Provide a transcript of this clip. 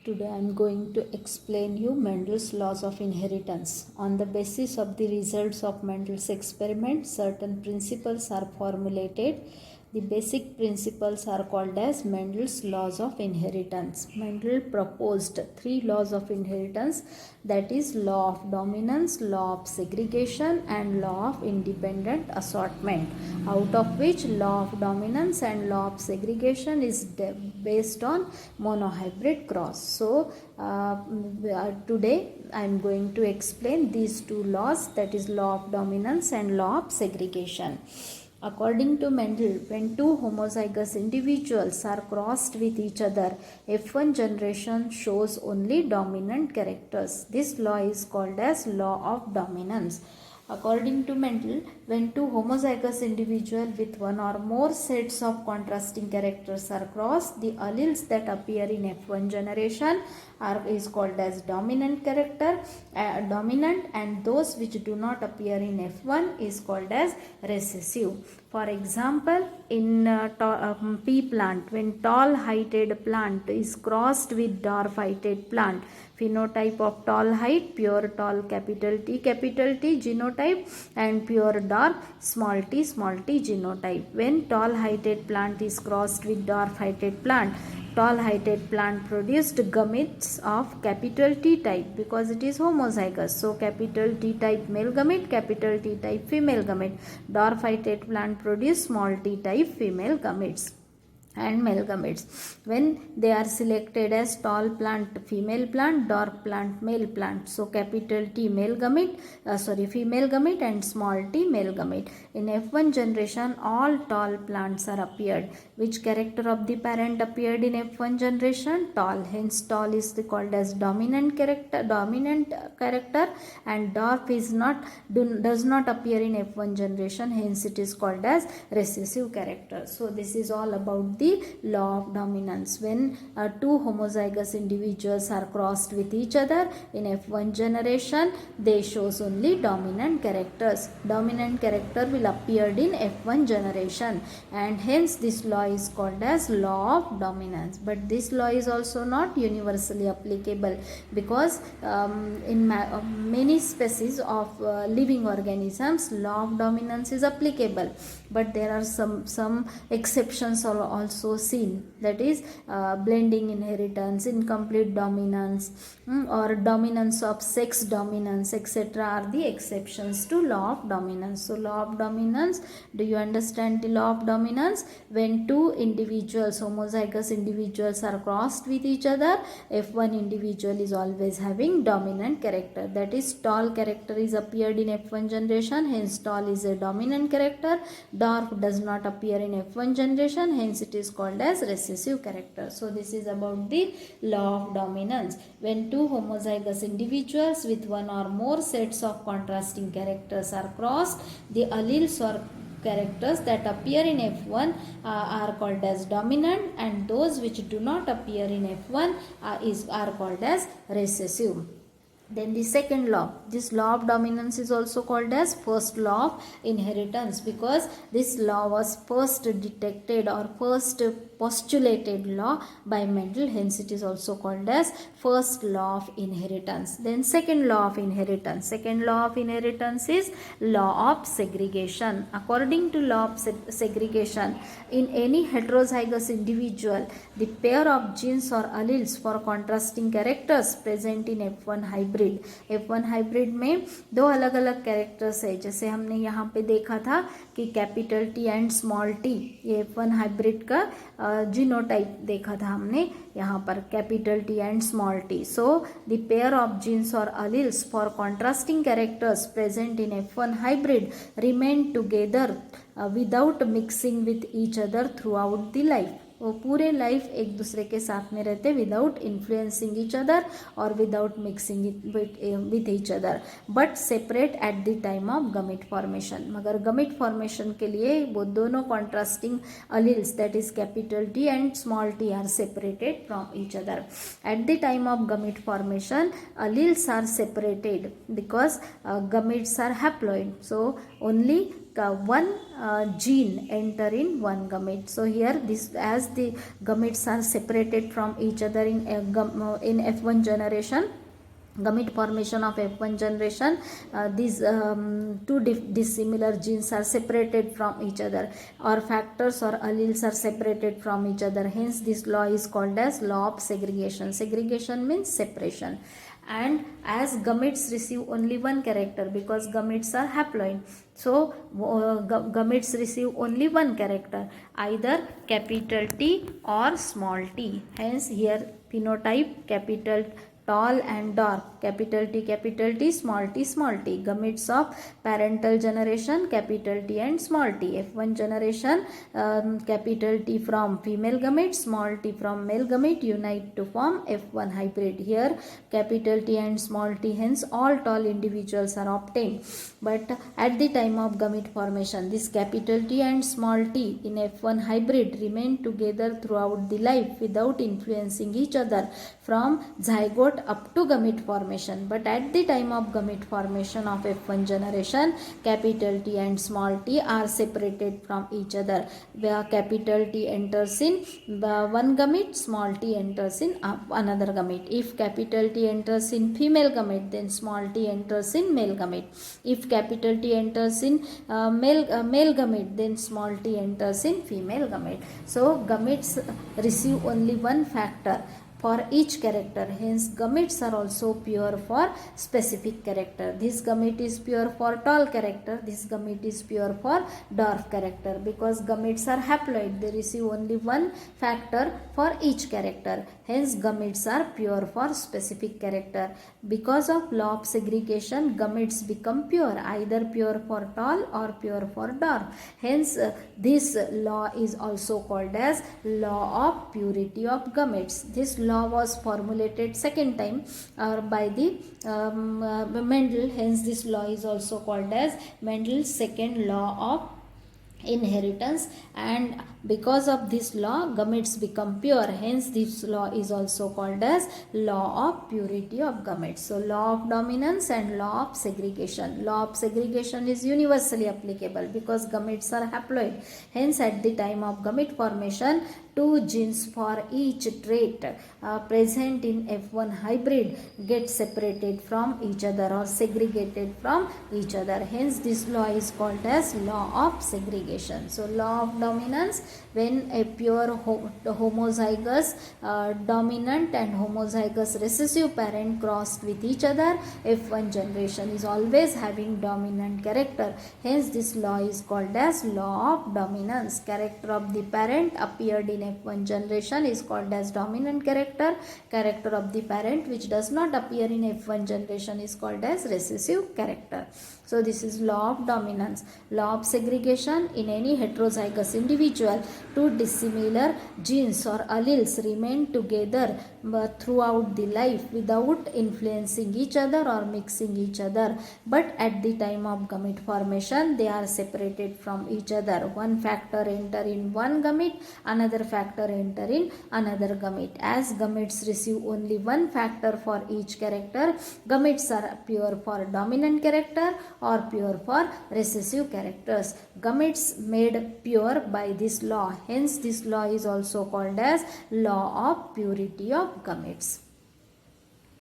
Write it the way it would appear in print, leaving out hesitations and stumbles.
Today I am going to explain you Mendel's laws of inheritance. On the basis of the results of Mendel's experiment, certain principles are formulated. The basic principles are called as Mendel's laws of inheritance. Mendel proposed three laws of inheritance, that is law of dominance, law of segregation and law of independent assortment, out of which law of dominance and law of segregation is based on monohybrid cross. So today I am going to explain these two laws, that is law of dominance and law of segregation. According to Mendel, when two homozygous individuals are crossed with each other, F1 generation shows only dominant characters. This law is called as law of dominance. According to Mendel, when two homozygous individuals with one or more sets of contrasting characters are crossed, the alleles that appear in F1 generation is called as dominant dominant, and those which do not appear in F1 is called as recessive. For example, in pea plant, when tall heighted plant is crossed with dwarf heighted plant, phenotype of tall height, pure tall capital T genotype, and pure dwarf small t genotype. When tall heighted plant is crossed with dwarf heighted plant, tall heighted plant produced gametes of capital T type because it is homozygous. So capital T type male gamete, capital T type female gamete. Dwarf heighted plant produce small t type female gametes and male gametes. When they are selected as tall plant female plant, dwarf plant male plant, so capital T male gamete, female gamete and small t male gamete. In F1 generation, all tall plants are appeared. Which character of the parent appeared in F1 generation? Tall. Hence tall is called as dominant character, and dwarf is does not appear in F1 generation. Hence it is called as recessive character. So this is all about the law of dominance. When two homozygous individuals are crossed with each other in F1 generation, they shows only dominant characters. Dominant character will appear in F1 generation, and hence this law is called as law of dominance. But this law is also not universally applicable, because in many species of living organisms, law of dominance is applicable, but there are some exceptions are also seen, that is blending inheritance, incomplete dominance, or dominance of sex dominance, etc. are the exceptions to law of dominance. So law of dominance, do you understand the law of dominance? When two individuals, homozygous individuals are crossed with each other, F1 individual is always having dominant character, that is tall character is appeared in F1 generation, hence tall is a dominant character. Dwarf does not appear in F1 generation, hence it is called as recessive character. So this is about the law of dominance. When two homozygous individuals with one or more sets of contrasting characters are crossed, the alleles or characters that appear in F1 are called as dominant, and those which do not appear in F1 are called as recessive. Then the second law, this law of dominance is also called as first law of inheritance, because this law was first detected or first postulated law by Mendel, hence it is also called as first law of inheritance. Then second law of inheritance. Second law of inheritance is law of segregation. According to law of segregation, in any heterozygous individual, the pair of genes or alleles for contrasting characters present in F1 hybrid, F1 hybrid में दो अलग अलग characters है, जैसे हमने यहाँ पे देखा था कि capital T and small T, ये F1 हाइब्रिड का जीनोटाइप देखा था हमने यहाँ पर, capital T and small T. So the pair of genes और alleles for contrasting characters present in F1 hybrid remain together without mixing with each other throughout the life. वो पूरे life एक दूसरे के साथ में रहते विदाउट इन्फ्लुएंसिंग ईच अदर और without mixing with each other, but separate at the time of gamete formation. मगर गमेट फॉर्मेशन के लिए वो दोनों contrasting alleles, that is capital T and small T, are separated from each other. At the time of gamete formation, alleles are separated because gametes are haploid, so only one gene enter in one gamete. So here this, as the gametes are separated from each other in F1 generation, gamete formation of F1 generation, these two dissimilar genes are separated from each other, or factors or alleles are separated from each other. Hence this law is called as law of segregation. Segregation means separation. And as gametes receive only one character, because gametes are haploid, so gametes receive only one character, either capital T or small t. Hence here phenotype capital tall and dark, capital T, small t, small t. Gametes of parental generation, capital T and small t. F1 generation, capital T from female gamete, small t from male gamete unite to form F1 hybrid. Here capital T and small t, hence all tall individuals are obtained. But at the time of gamete formation, this capital T and small t in F1 hybrid remain together throughout the life without influencing each other from zygote up to gamete formation. But at the time of gamete formation of F1 generation, capital T and small t are separated from each other, where capital T enters in one gamete, small t enters in another gamete. If capital T enters in female gamete, then small t enters in male gamete. If capital T enters in male gamete, then small t enters in female gamete. So gametes receive only one factor for each character. Hence gametes are also pure for specific character. This gamete is pure for tall character, this gamete is pure for dwarf character, because gametes are haploid, they receive only one factor for each character. Hence gametes are pure for specific character. Because of law of segregation, gametes become pure, either pure for tall or pure for dwarf. Hence this law is also called as law of purity of gametes. This law was formulated second time by the Mendel. Hence this law is also called as Mendel's second law of inheritance, and because of this law gametes become pure. Hence this law is also called as law of purity of gametes. So law of dominance and law of segregation. Law of segregation is universally applicable because gametes are haploid. Hence at the time of gamete formation, two genes for each trait present in F1 hybrid get separated from each other or segregated from each other. Hence this law is called as law of segregation. So law of dominance, when a pure homozygous dominant and homozygous recessive parent crossed with each other, F1 generation is always having dominant character. Hence this law is called as law of dominance. Character of the parent appeared in F1 generation is called as dominant character. Character of the parent which does not appear in F1 generation is called as recessive character. So this is law of dominance. Law of segregation, in any heterozygous individual, two dissimilar genes or alleles remain together throughout the life without influencing each other or mixing each other. But at the time of gamete formation, they are separated from each other. One factor enter in one gamete, another factor enter in another gamete. As gametes receive only one factor for each character, gametes are pure for dominant character or pure for recessive characters. Gametes made pure by this law. Hence this law is also called as law of purity of gametes.